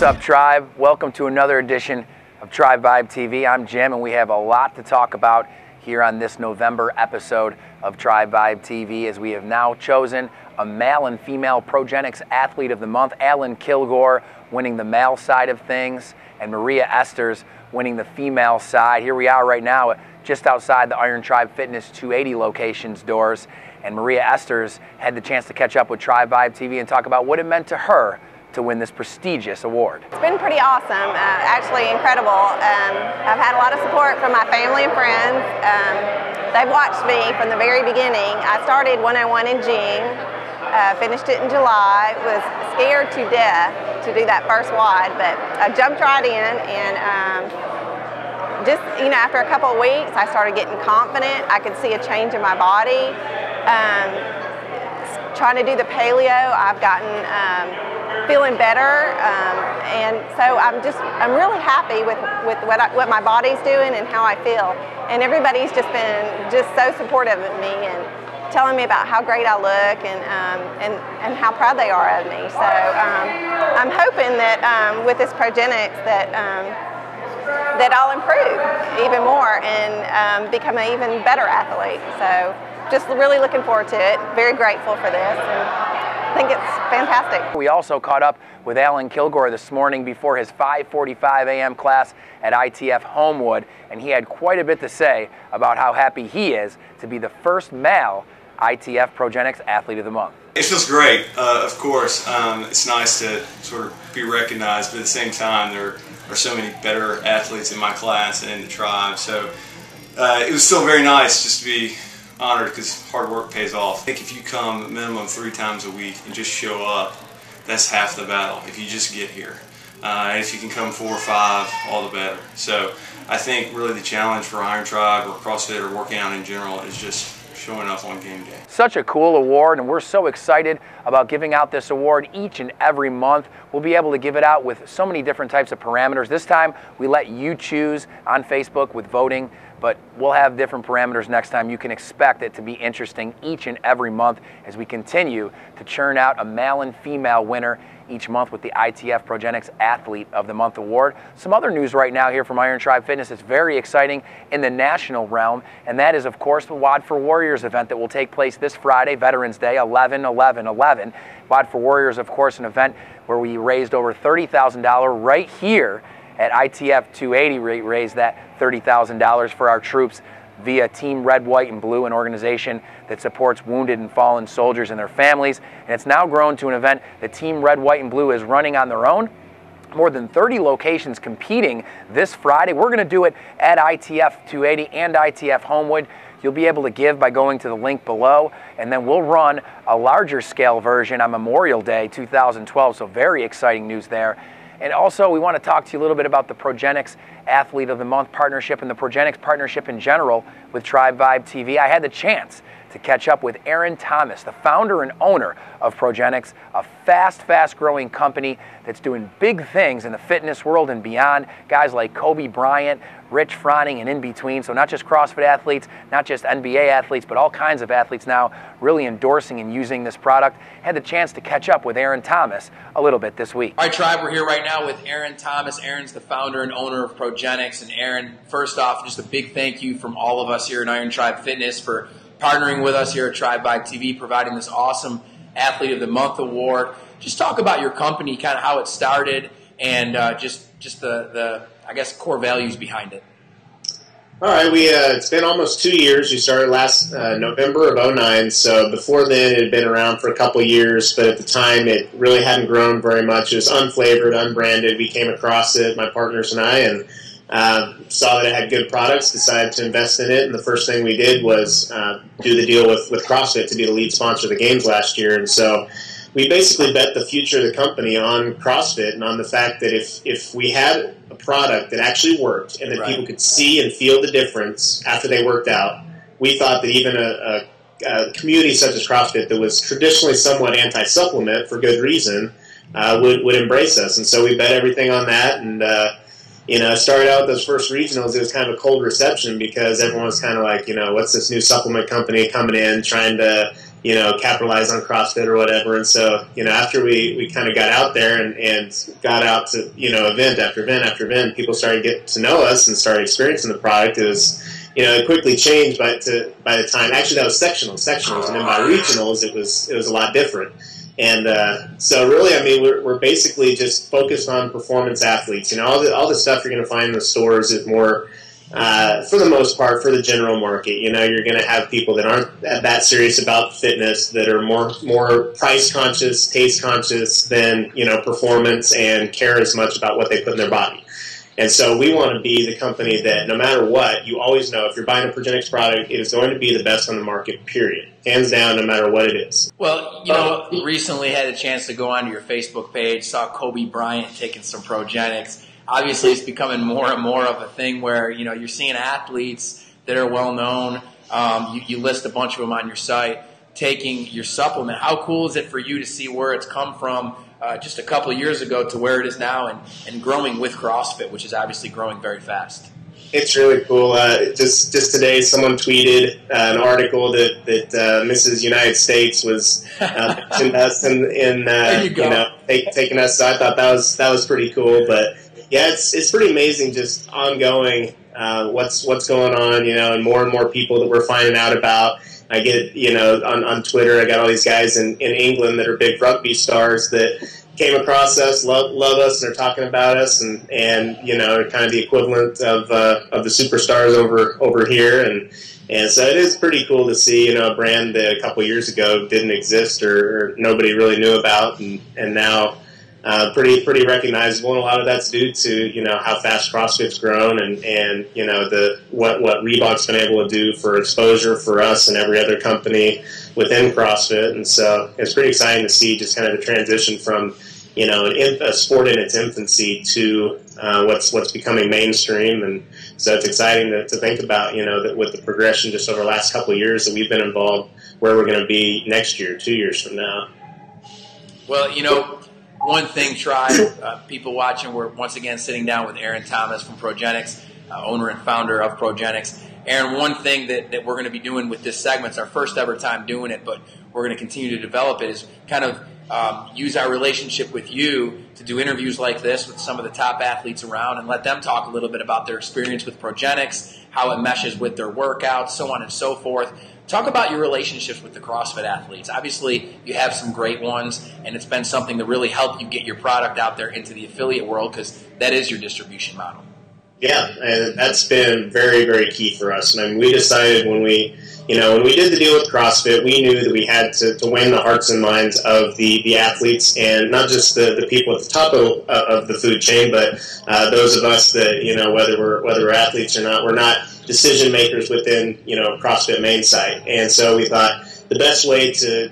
up, Tribe? Welcome to another edition of Tribe Vibe TV. I'm Jim, and we have a lot to talk about here on this November episode of Tribe Vibe TV, as we have now chosen a male and female Progenics Athlete of the Month. Alan Kilgore winning the male side of things, and Maria Esters winning the female side. Here we are right now just outside the Iron Tribe Fitness 280 location's doors, and Maria Esters had the chance to catch up with Tribe Vibe TV and talk about what it meant to her to win this prestigious award. It's been pretty awesome, actually incredible. I've had a lot of support from my family and friends. They've watched me from the very beginning. I started 101 in June, finished it in July, was scared to death to do that first WOD, but I jumped right in, and just, you know, after a couple of weeks, I started getting confident. I could see a change in my body. Trying to do the paleo, I've gotten feeling better, and so I'm really happy with what my body's doing and how I feel. And everybody's just been so supportive of me and telling me about how great I look and how proud they are of me. So I'm hoping that with this Progenics that I'll improve even more and become an even better athlete. So just really looking forward to it. Very grateful for this. I think it's fantastic. We also caught up with Alan Kilgore this morning before his 5:45 a.m. class at ITF Homewood, and he had quite a bit to say about how happy he is to be the first male ITF Progenics Athlete of the Month. It feels great, of course. It's nice to sort of be recognized, but at the same time, there are so many better athletes in my class and in the tribe. So it was still very nice just to be honored, because hard work pays off. I think if you come minimum 3 times a week and just show up, that's half the battle if you just get here. And if you can come 4 or 5, all the better. So I think really the challenge for Iron Tribe or CrossFit or working out in general is just showing up on game day. Such a cool award, and we're so excited about giving out this award each and every month. We'll be able to give it out with so many different types of parameters. This time we let you choose on Facebook with voting, but we'll have different parameters next time. You can expect it to be interesting each and every month as we continue to churn out a male and female winner each month with the ITF Progenics Athlete of the Month award. Some other news right now here from Iron Tribe Fitness is very exciting in the national realm, and that is, of course, the WOD for Warriors event that will take place this Friday, Veterans Day, 11/11/11. WOD for Warriors, of course, an event where we raised over $30,000 right here at ITF 280. Raised that $30,000 for our troops via Team Red, White, and Blue, an organization that supports wounded and fallen soldiers and their families. And it's now grown to an event that Team Red, White, and Blue is running on their own. More than 30 locations competing this Friday. We're going to do it at ITF 280 and ITF Homewood. You'll be able to give by going to the link below, and then we'll run a larger scale version on Memorial Day 2012, so very exciting news there. And also, we want to talk to you a little bit about the Progenics Athlete of the Month partnership and the Progenics partnership in general with Tribe Vibe TV. I had the chance to catch up with Aaron Thomas, the founder and owner of Progenics, a fast-growing company that's doing big things in the fitness world and beyond. Guys like Kobe Bryant, Rich Froning, and in between. So not just CrossFit athletes, not just NBA athletes, but all kinds of athletes now really endorsing and using this product. Had the chance to catch up with Aaron Thomas a little bit this week. All right, Tribe, we're here right now with Aaron Thomas. Aaron's the founder and owner of Progenics. And Aaron, first off, just a big thank you from all of us here at Iron Tribe Fitness for partnering with us here at Tribe Vibe TV, providing this awesome Athlete of the Month award. Just talk about your company, kind of how it started, and just the I guess core values behind it. All right, it's been almost 2 years. We started last November of '09, so before then it had been around for a couple years, but at the time it really hadn't grown very much. It was unflavored, unbranded. We came across it, my partners and I, and saw that it had good products, decided to invest in it, and the first thing we did was do the deal with CrossFit to be the lead sponsor of the games last year. And so we basically bet the future of the company on CrossFit and on the fact that if we had a product that actually worked and that people could see and feel the difference after they worked out, we thought that even a community such as CrossFit that was traditionally somewhat anti-supplement for good reason would embrace us. And so we bet everything on that, and you know, started out with those first regionals, it was kind of a cold reception because everyone was kind of like, you know, what's this new supplement company coming in trying to capitalize on CrossFit or whatever. And so, after we kind of got out there and got out to, event after event after event, people started getting to know us and started experiencing the product. It was, it quickly changed by the time, actually that was sectionals, and then by regionals, it was a lot different. And so really, I mean, we're basically just focused on performance athletes. All the stuff you're going to find in the stores is more, for the most part, for the general market. You're going to have people that aren't that serious about fitness, that are more price conscious, taste conscious than, performance, and care as much about what they put in their body. And so we want to be the company that no matter what, you always know if you're buying a Progenics product, it is going to be the best on the market, period. Hands down, no matter what it is. Well, recently had a chance to go onto your Facebook page, saw Kobe Bryant taking some Progenics. Obviously, it's becoming more and more of a thing where, you're seeing athletes that are well known. You list a bunch of them on your site taking your supplement. How cool is it for you to see where it's come from just a couple of years ago to where it is now and growing with CrossFit, which is obviously growing very fast? It's really cool. Just today, someone tweeted an article that Mrs. United States was mentioning us taking us. So I thought that was pretty cool. But yeah, it's pretty amazing, just ongoing what's going on, and more people that we're finding out about. I get, on Twitter, I got all these guys in England that are big rugby stars that came across us, love us, and are talking about us, and are kind of the equivalent of the superstars over here, and so it is pretty cool to see, a brand that a couple years ago didn't exist or nobody really knew about, and now pretty recognizable, and a lot of that's due to how fast CrossFit's grown, and what Reebok's been able to do for exposure for us and every other company within CrossFit. And so it's pretty exciting to see just kind of the transition from a sport in its infancy to what's becoming mainstream. And so it's exciting to think about that with the progression just over the last couple of years that we've been involved, where we're going to be next year, 2 years from now. Well, one thing, Tribe, people watching, we're once again sitting down with Aaron Thomas from Progenics, owner and founder of Progenics. Aaron, one thing that we're going to be doing with this segment, it's our first ever time doing it, but we're going to continue to develop it, is kind of use our relationship with you to do interviews like this with some of the top athletes around and let them talk a little bit about their experience with Progenics, how it meshes with their workouts, so on and so forth. Talk about your relationships with the CrossFit athletes. Obviously, you have some great ones, and it's been something to really help you get your product out there into the affiliate world, because that is your distribution model. Yeah, and that's been very, very key for us. And I mean, we decided when we did the deal with CrossFit, we knew that we had to win the hearts and minds of the athletes, and not just the people at the top of the food chain, but those of us that, whether we're athletes or not, we're not decision makers within, CrossFit main site. And so we thought the best way to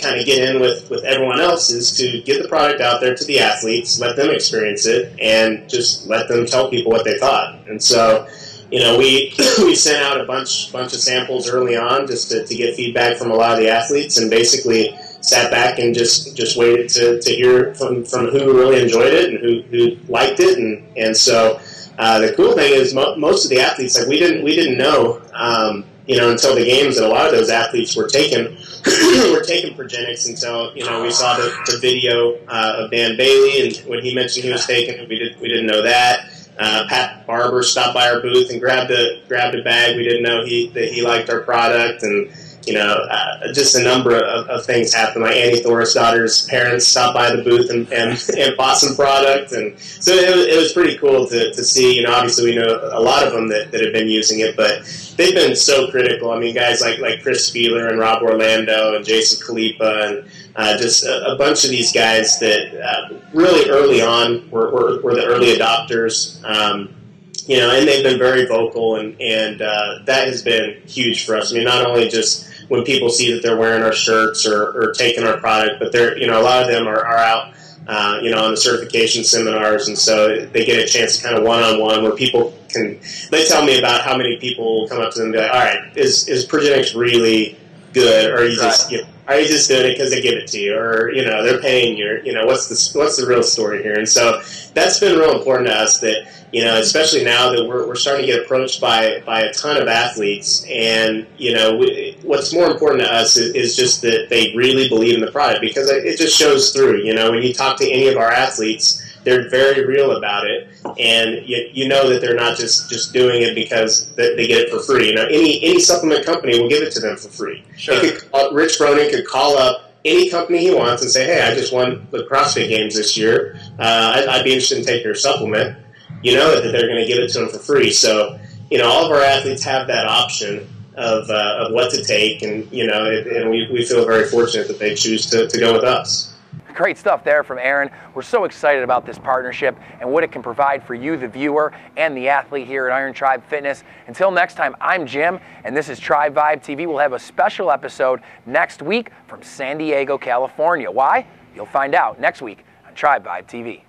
kind of get in with everyone else is to get the product out there to the athletes, let them experience it, and just let them tell people what they thought. And so, we sent out a bunch of samples early on just to get feedback from a lot of the athletes, and basically sat back and just waited to hear from who really enjoyed it and who liked it. And so the cool thing is most of the athletes, like we didn't know until the games that a lot of those athletes were taking Progenics until we saw the video of Dan Bailey, and when he mentioned he was taking it, we didn't know that. Pat Barber stopped by our booth and grabbed a bag. We didn't know that he liked our product, and just a number of things happened. Like Annie Thorisdottir's parents stopped by the booth and bought some product, and so it was pretty cool to see. Obviously we know a lot of them that have been using it, but they've been so critical. I mean, guys like Chris Spieler and Rob Orlando and Jason Khalipa and just a bunch of these guys that really early on were the early adopters. And they've been very vocal, and that has been huge for us. I mean, not only just when people see that they're wearing our shirts or taking our product, but they're, a lot of them are out, on the certification seminars, and so they get a chance to kind of one-on-one where people they tell me about how many people will come up to them and be like, all right, is Progenics really good, or you just are you just doing it because they give it to you, or they're paying you? What's the real story here? And so that's been real important to us. That especially now that we're starting to get approached by a ton of athletes, and what's more important to us is just that they really believe in the product, because it just shows through. When you talk to any of our athletes, they're very real about it, and you know that they're not just doing it because they get it for free. Any supplement company will give it to them for free. Sure. Rich Cronin could call up any company he wants and say, "Hey, I just won the CrossFit Games this year. I'd be interested in taking your supplement." You know that they're going to give it to them for free. So all of our athletes have that option of what to take, and and we feel very fortunate that they choose to go with us. Great stuff there from Aaron. We're so excited about this partnership and what it can provide for you, the viewer, and the athlete here at Iron Tribe Fitness. Until next time, I'm Jim, and this is Tribe Vibe TV. We'll have a special episode next week from San Diego, California. Why? You'll find out next week on Tribe Vibe TV.